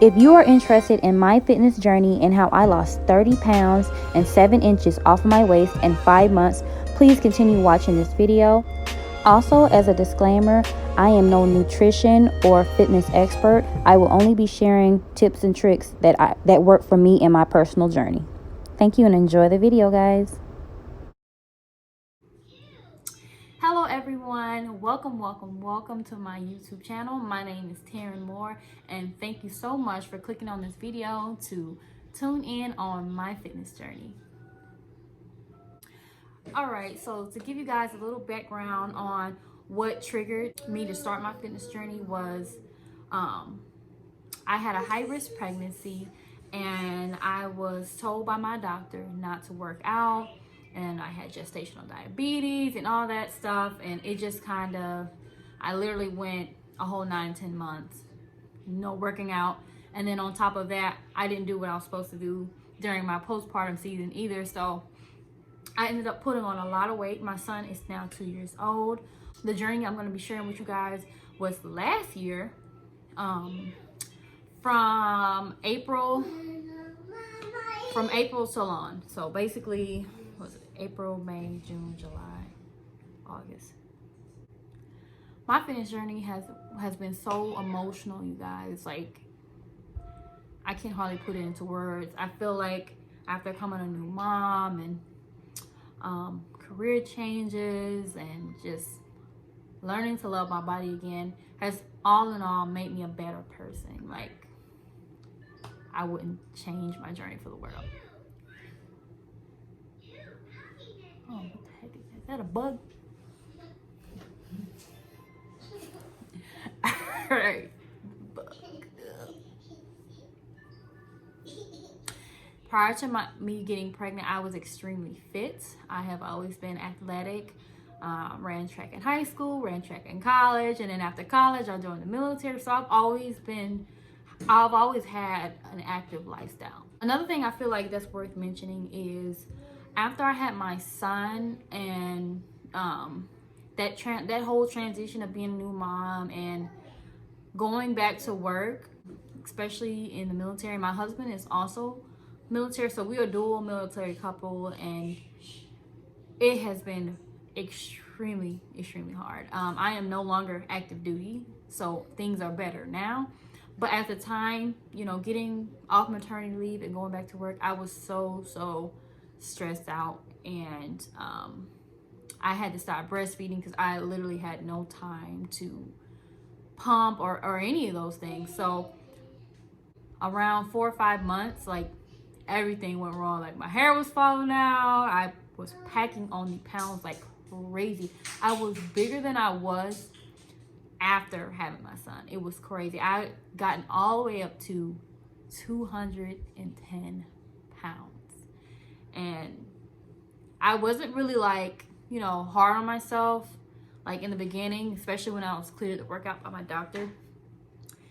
If you are interested in my fitness journey and how I lost 30 pounds and 7 inches off my waist in 5 months, please continue watching this video. Also, as a disclaimer, I am no nutrition or fitness expert. I will only be sharing tips and tricks that work for me in my personal journey. Thank you and enjoy the video, guys. Hello everyone, welcome to my YouTube channel. My name is Taryn Moore, and thank you so much for clicking on this video to tune in on my fitness journey. Alright, so to give you guys a little background on what triggered me to start my fitness journey was I had a high-risk pregnancy, and I was told by my doctor not to work out, and I had gestational diabetes and all that stuff, and it just kind of, I literally went a whole 9-10 months no working out. And then on top of that, I didn't do what I was supposed to do during my postpartum season either, so I ended up putting on a lot of weight. My son is now 2 years old. The journey I'm going to be sharing with you guys was last year, from April till on. So basically, was it April, May, June, July, August. My fitness journey has been so emotional, you guys. Like, I can't hardly put it into words. I feel like after becoming a new mom and career changes and just learning to love my body again has all in all made me a better person. Like, I wouldn't change my journey for the world. Oh, what the heck is that? Is that a bug? Alright. Bug. Prior to me getting pregnant, I was extremely fit. I have always been athletic. Ran track in high school, ran track in college, and then after college, I joined the military. So I've always had an active lifestyle. Another thing I feel like that's worth mentioning is after I had my son and that whole transition of being a new mom and going back to work, especially in the military. My husband is also military, so we're a dual military couple, and it has been extremely hard. I am no longer active duty, so things are better now. But at the time, you know, getting off maternity leave and going back to work, I was so stressed out, and I had to stop breastfeeding because I literally had no time to pump or any of those things. So around 4 or 5 months, like, everything went wrong. Like, my hair was falling out. I was packing on the pounds like crazy. I was bigger than I was after having my son. It was crazy. I gotten all the way up to 210 pounds. And I wasn't really, like, you know, hard on myself, like in the beginning, especially when I was cleared to work out by my doctor.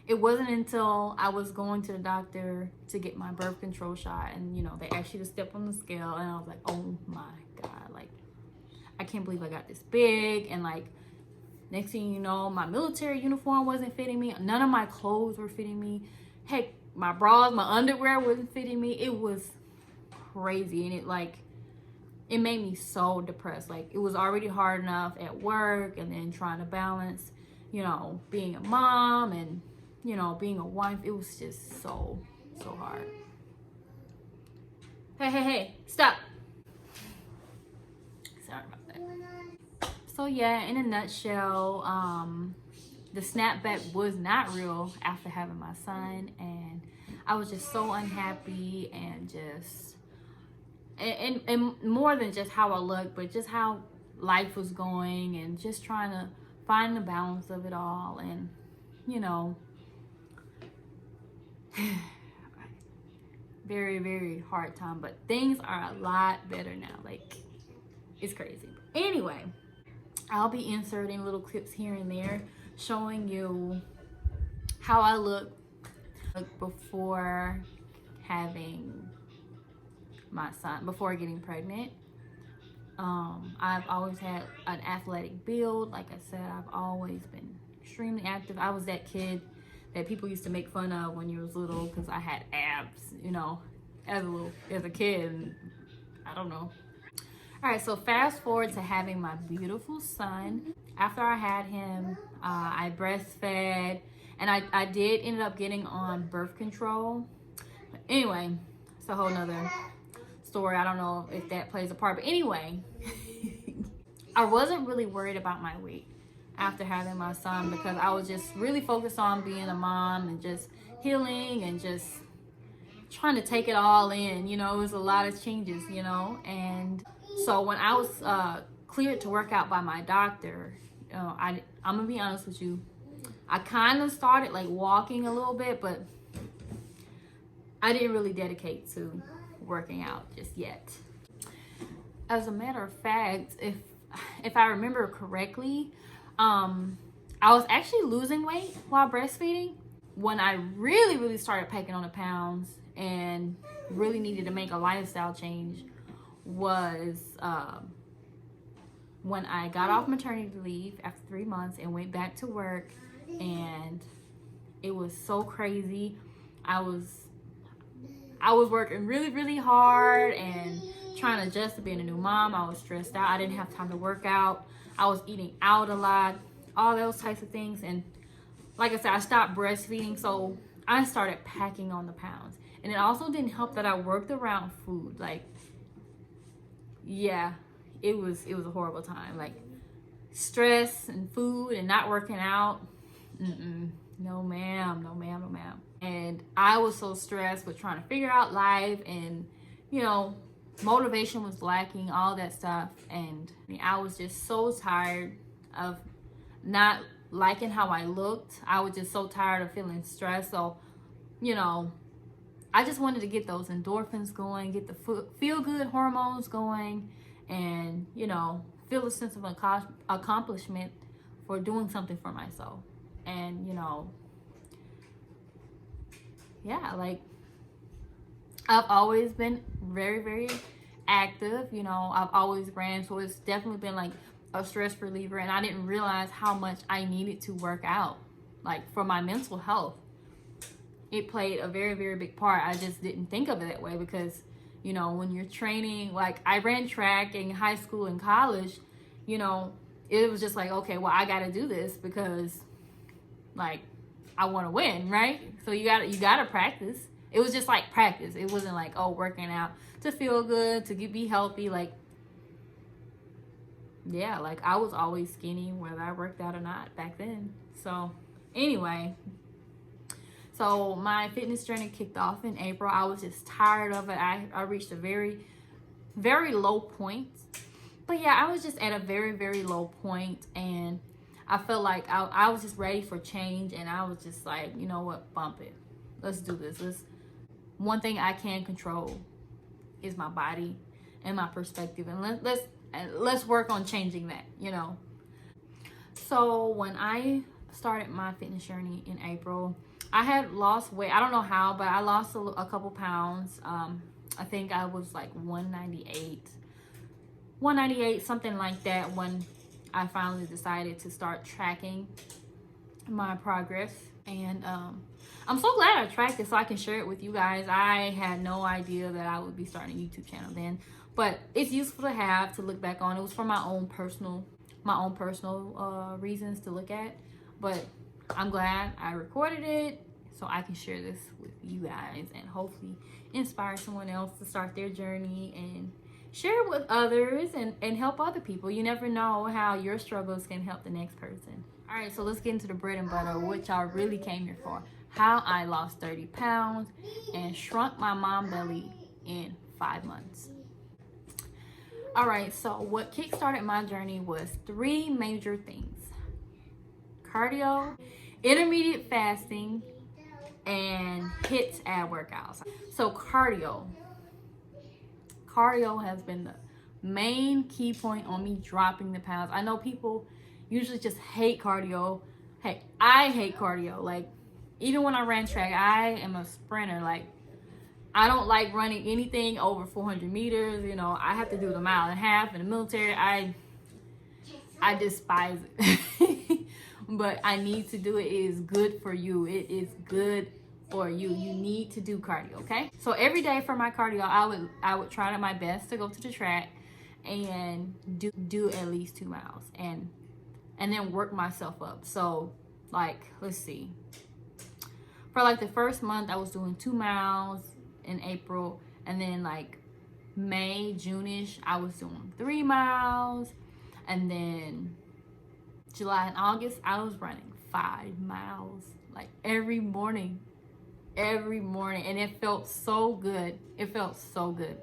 It wasn't until I was going to the doctor to get my birth control shot, and, you know, they asked you to step on the scale, and I was like, oh my God, like, I can't believe I got this big. And, like, next thing you know, my military uniform wasn't fitting me. None of my clothes were fitting me. Heck, my bras, my underwear wasn't fitting me. It was crazy, and it made me so depressed. Like, it was already hard enough at work, and then trying to balance, you know, being a mom and, you know, being a wife. It was just so hard. Hey, stop. Sorry about that. So yeah, in a nutshell, the snapback was not real after having my son, and I was just so unhappy, and just and more than just how I looked, but just how life was going, and just trying to find the balance of it all. And, you know, very hard time, but things are a lot better now. Like, it's crazy. Anyway, I'll be inserting little clips here and there showing you how I look before having my son, before getting pregnant. I've always had an athletic build. Like I said, I've always been extremely active. I was that kid that people used to make fun of when you was little because I had abs, you know, as a kid. And I don't know. All right, so fast forward to having my beautiful son. After I had him, I breastfed, and I did end up getting on birth control. But anyway, it's a whole nother story. I don't know if that plays a part, but anyway, I wasn't really worried about my weight after having my son because I was just really focused on being a mom and just healing and just trying to take it all in. You know, it was a lot of changes, you know. And so when I was cleared to work out by my doctor, you know, I'm gonna be honest with you, I kind of started like walking a little bit, but I didn't really dedicate to working out just yet. As a matter of fact, if I remember correctly, I was actually losing weight while breastfeeding. When I really started packing on the pounds and really needed to make a lifestyle change was when I got off maternity leave after 3 months and went back to work, and it was so crazy. I was working really hard and trying to adjust to being a new mom. I was stressed out. I didn't have time to work out. I was eating out a lot, all those types of things. And like I said, I stopped breastfeeding, so I started packing on the pounds. And it also didn't help that I worked around food. Like, yeah, it was a horrible time. Like, stress and food and not working out. No ma'am. And I was so stressed with trying to figure out life, and you know, motivation was lacking, all that stuff. And I was just so tired of not liking how I looked. I was just so tired of feeling stressed. So, you know, I just wanted to get those endorphins going, get the feel good hormones going, and you know, feel a sense of accomplishment for doing something for myself. And you know, yeah, like, I've always been very active. You know, I've always ran, so it's definitely been like a stress reliever. And I didn't realize how much I needed to work out, like for my mental health. It played a very big part. I just didn't think of it that way because, you know, when you're training, like I ran track in high school and college, you know, it was just like, okay, well, I got to do this because, like, I want to win, right? So you gotta practice. It was just like practice. It wasn't like, oh, working out to feel good, to be healthy. Like, yeah, like I was always skinny whether I worked out or not back then. So anyway, so my fitness journey kicked off in April. I was just tired of it. I reached a very low point. But yeah, I was just at a very low point, and I felt like I was just ready for change, and I was just like, you know what, bump it. Let's do this. One thing I can control is my body and my perspective, and let's work on changing that, you know. So when I started my fitness journey in April, I had lost weight. I don't know how, but I lost a couple pounds. I think I was like 198, something like that, when I finally decided to start tracking my progress. And I'm so glad I tracked it so I can share it with you guys. I had no idea that I would be starting a YouTube channel then, but it's useful to have to look back on. It was for my own personal reasons to look at, but I'm glad I recorded it so I can share this with you guys and hopefully inspire someone else to start their journey and share it with others and help other people. You never know how your struggles can help the next person. All right, so let's get into the bread and butter, which I really came here for. How I lost 30 pounds and shrunk my mom belly in 5 months. All right, so what kickstarted my journey was 3 major things: cardio, intermediate fasting, and HIIT ab workouts. So cardio has been the main key point on me dropping the pounds. I know people usually just hate cardio. Hey, I hate cardio. Like, even when I ran track, I am a sprinter. Like, I don't like running anything over 400 meters. You know, I have to do the 1.5 miles in the military. I despise it. but I need to do it. It is good for you. It is good for you. You need to do cardio, okay? So every day for my cardio, I would try my best to go to the track and do at least 2 miles and then work myself up. So like, let's see. For like the first month, I was doing 2 miles in April, and then like May, June-ish, I was doing 3 miles, and then July and August, I was running 5 miles like every morning, and it felt so good. It felt so good.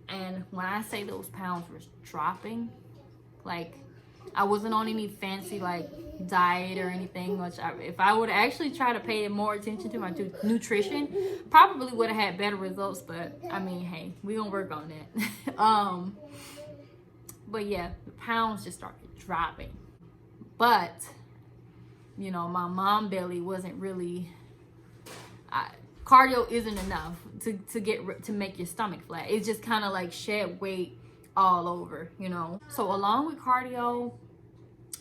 And when I say those pounds were dropping, like I wasn't on any fancy like diet or anything, which if I would actually try to pay more attention to my nutrition, probably would have had better results. But I mean, hey, we gonna work on that. But yeah, the pounds just started dropping. But you know, my mom belly wasn't really. Cardio isn't enough to make your stomach flat. It's just kind of like shed weight all over, you know. So along with cardio,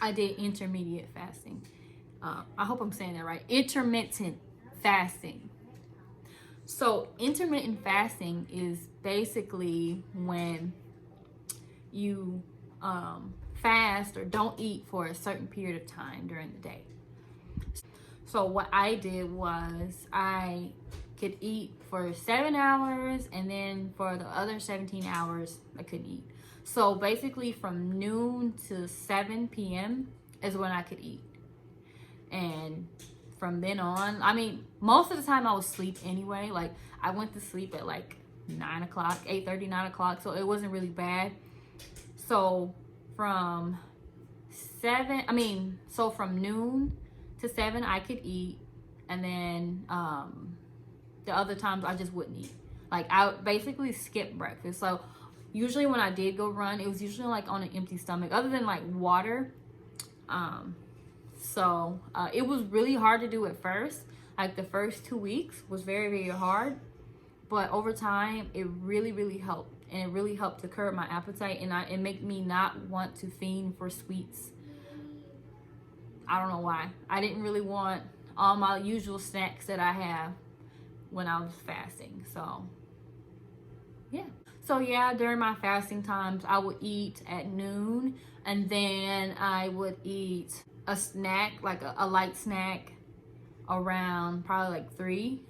I did intermediate fasting. I hope I'm saying that right. Intermittent fasting. So intermittent fasting is basically when you fast or don't eat for a certain period of time during the day. So what I did was I could eat for 7 hours, and then for the other 17 hours, I couldn't eat. So basically from noon to 7 p.m. is when I could eat. And from then on, I mean, most of the time I would sleep anyway. Like I went to sleep at like 9 o'clock, 8:30, 9 o'clock. So it wasn't really bad. So from noon to 7 I could eat, and then the other times I just wouldn't eat. Like I would basically skip breakfast. So usually when I did go run, it was usually like on an empty stomach, other than like water. So it was really hard to do at first. Like the first 2 weeks was very, very hard, but over time it really helped, and it really helped to curb my appetite, and it made me not want to fiend for sweets. I don't know why. I didn't really want all my usual snacks that I have when I was fasting. So yeah, during my fasting times, I would eat at noon, and then I would eat a snack, like a light snack, around probably like 3.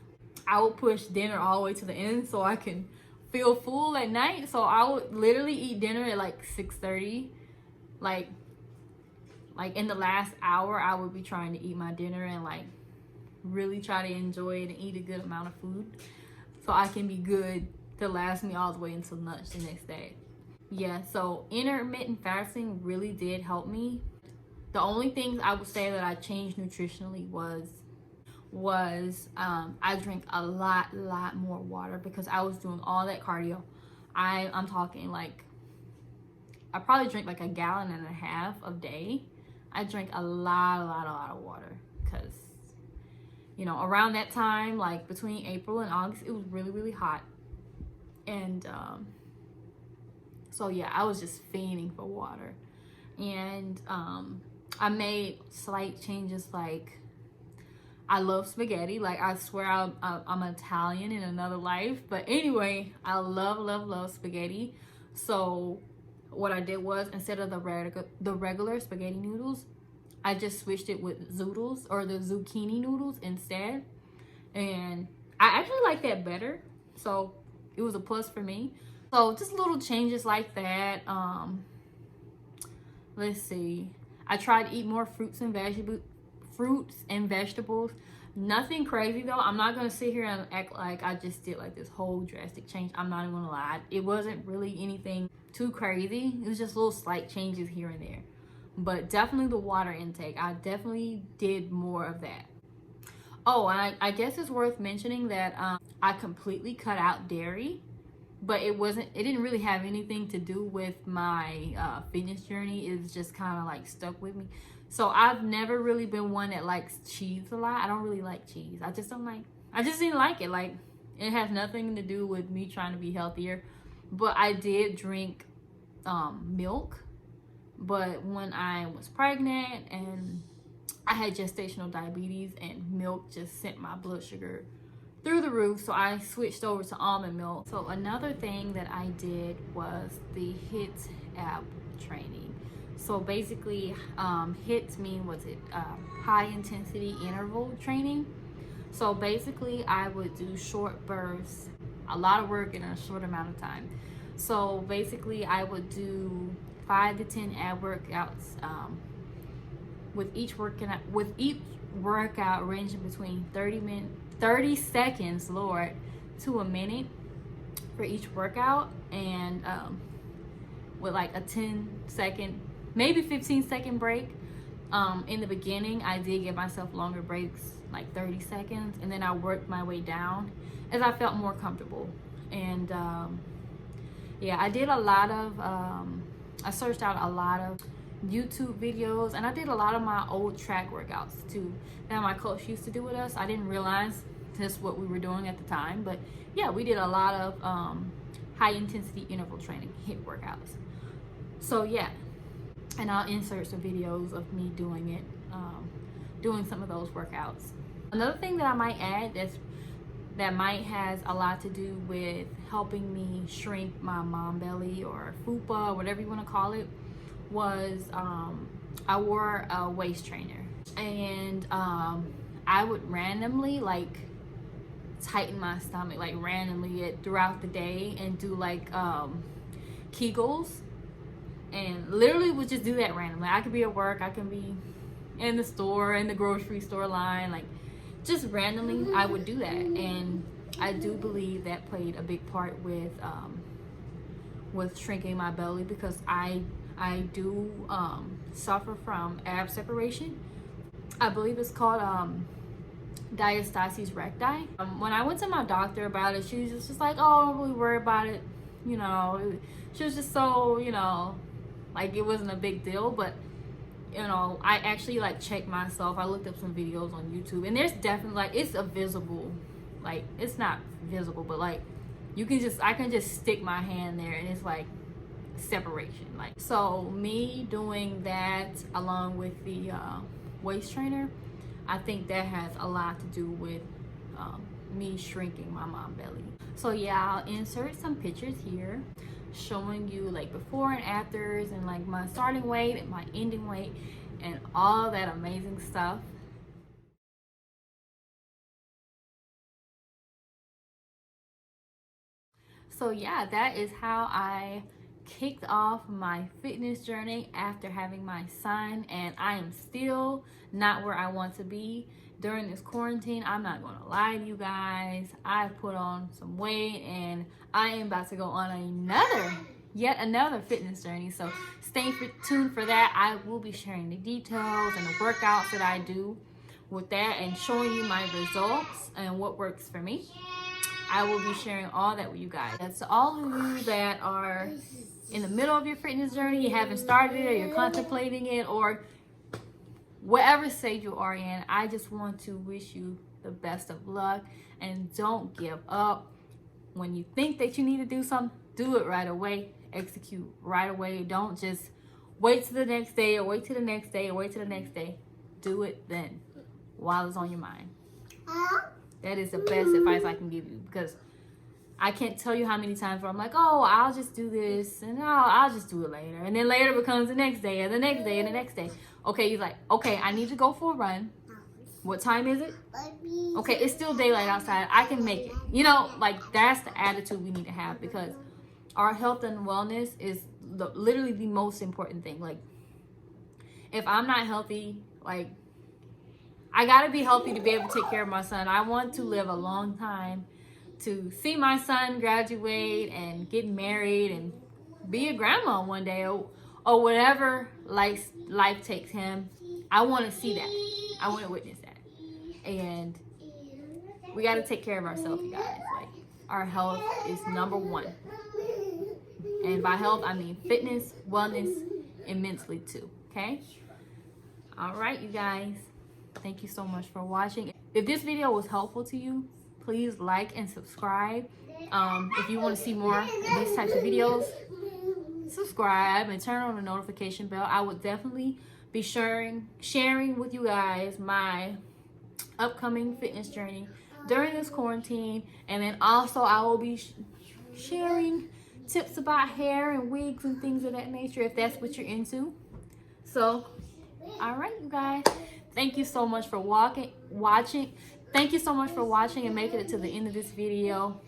I would push dinner all the way to the end so I can feel full at night. So I would literally eat dinner at like 6:30. Like in the last hour, I would be trying to eat my dinner and like really try to enjoy it and eat a good amount of food so I can be good to last me all the way until lunch the next day. Yeah, so intermittent fasting really did help me. The only things I would say that I changed nutritionally was I drank a lot more water, because I was doing all that cardio. I'm talking like I probably drank like 1.5 gallons a day. I drank a lot of water, because you know, around that time, like between April and August, it was really hot. And so yeah, I was just fiending for water. And I made slight changes. Like I love spaghetti. Like I swear I'm Italian in another life. But anyway, I love spaghetti. So what I did was, instead of the regular spaghetti noodles, I just switched it with zoodles, or the zucchini noodles instead. And I actually like that better. So it was a plus for me. So just little changes like that. Let's see. I tried to eat more fruits and vegetables. Nothing crazy though. I'm not gonna sit here and act like I just did like this whole drastic change. I'm not even gonna lie. It wasn't really anything too crazy. It was just little slight changes here and there. But definitely the water intake. I definitely did more of that. Oh, and I guess it's worth mentioning that I completely cut out dairy, but it didn't really have anything to do with my fitness journey. It's just kind of like stuck with me. So I've never really been one that likes cheese a lot. I don't really like cheese. I just didn't like it. Like, it has nothing to do with me trying to be healthier. But I did drink milk. But when I was pregnant and I had gestational diabetes, and milk just sent my blood sugar through the roof, so I switched over to almond milk. So another thing that I did was the HIIT app training. So basically, HIIT mean high intensity interval training. So basically, I would do short bursts, a lot of work in a short amount of time. So basically, I would do 5 to 10 ab workouts, with each workout ranging between 30 seconds, Lord, to a minute for each workout, and with like a 10-second, maybe 15-second break. In the beginning, I did give myself longer breaks, like 30 seconds, and then I worked my way down as I felt more comfortable. And yeah, I did a lot of, I searched out a lot of YouTube videos, and I did a lot of my old track workouts too that my coach used to do with us. I didn't realize that's what we were doing at the time, but yeah, we did a lot of high intensity interval training, HIIT workouts. So yeah, and I'll insert some videos of me doing it, doing some of those workouts. Another thing that I might add that might has a lot to do with helping me shrink my mom belly, or fupa, whatever you want to call it, was I wore a waist trainer, and I would randomly like tighten my stomach like randomly throughout the day, and do like Kegels, and literally would just do that randomly. I could be at work, I can be in the store, in the grocery store line, like just randomly I would do that. And I do believe that played a big part with shrinking my belly, because I do suffer from ab separation. I believe it's called diastasis recti. When I went to my doctor about it, she was just like, oh, don't really worry about it, you know. She was just so, you know, like it wasn't a big deal. But you know, I actually like checked myself. I looked up some videos on YouTube, and there's definitely like, it's a visible, like it's not visible, but like I can just stick my hand there and it's like separation. Like, so me doing that along with the waist trainer, I think that has a lot to do with me shrinking my mom belly. So yeah, I'll insert some pictures here showing you like before and afters, and like my starting weight and my ending weight and all that amazing stuff. So yeah, that is how I kicked off my fitness journey after having my son, and I am still not where I want to be during this quarantine. I'm not gonna lie to you guys, I put on some weight, and I am about to go on yet another fitness journey. So stay tuned for that. I will be sharing the details and the workouts that I do with that, and showing you my results and what works for me. I will be sharing all that with you guys. And to all of you that are in the middle of your fitness journey, you haven't started it, or you're contemplating it, or whatever stage you are in, I just want to wish you the best of luck, and don't give up. When you think that you need to do something, do it right away. Execute right away. Don't just wait till the next day, or wait till the next day, or wait till the next day. Do it then, while it's on your mind. That is the best advice I can give you, because I can't tell you how many times where I'm like, oh, I'll just do this, and I'll just do it later. And then later becomes the next day, and the next day, and the next day. Okay, you're like, okay, I need to go for a run. What time is it? Okay, it's still daylight outside. I can make it. You know, like that's the attitude we need to have, because our health and wellness is literally the most important thing. Like, if I'm not healthy, like, I gotta be healthy to be able to take care of my son. I want to live a long time, to see my son graduate and get married and be a grandma one day, or whatever life takes him. I want to see that. I want to witness that. And we got to take care of ourselves, you guys. Like, our health is number one. And by health, I mean fitness, wellness, and mentally too. Okay? All right, you guys. Thank you so much for watching. If this video was helpful to you, please like and subscribe. If you want to see more of these types of videos, subscribe and turn on the notification bell. I would definitely be sharing with you guys my upcoming fitness journey during this quarantine, and then also I will be sharing tips about hair and wigs and things of that nature if that's what you're into. So all right, you guys, thank you so much for watching. Thank you so much for watching and making it to the end of this video.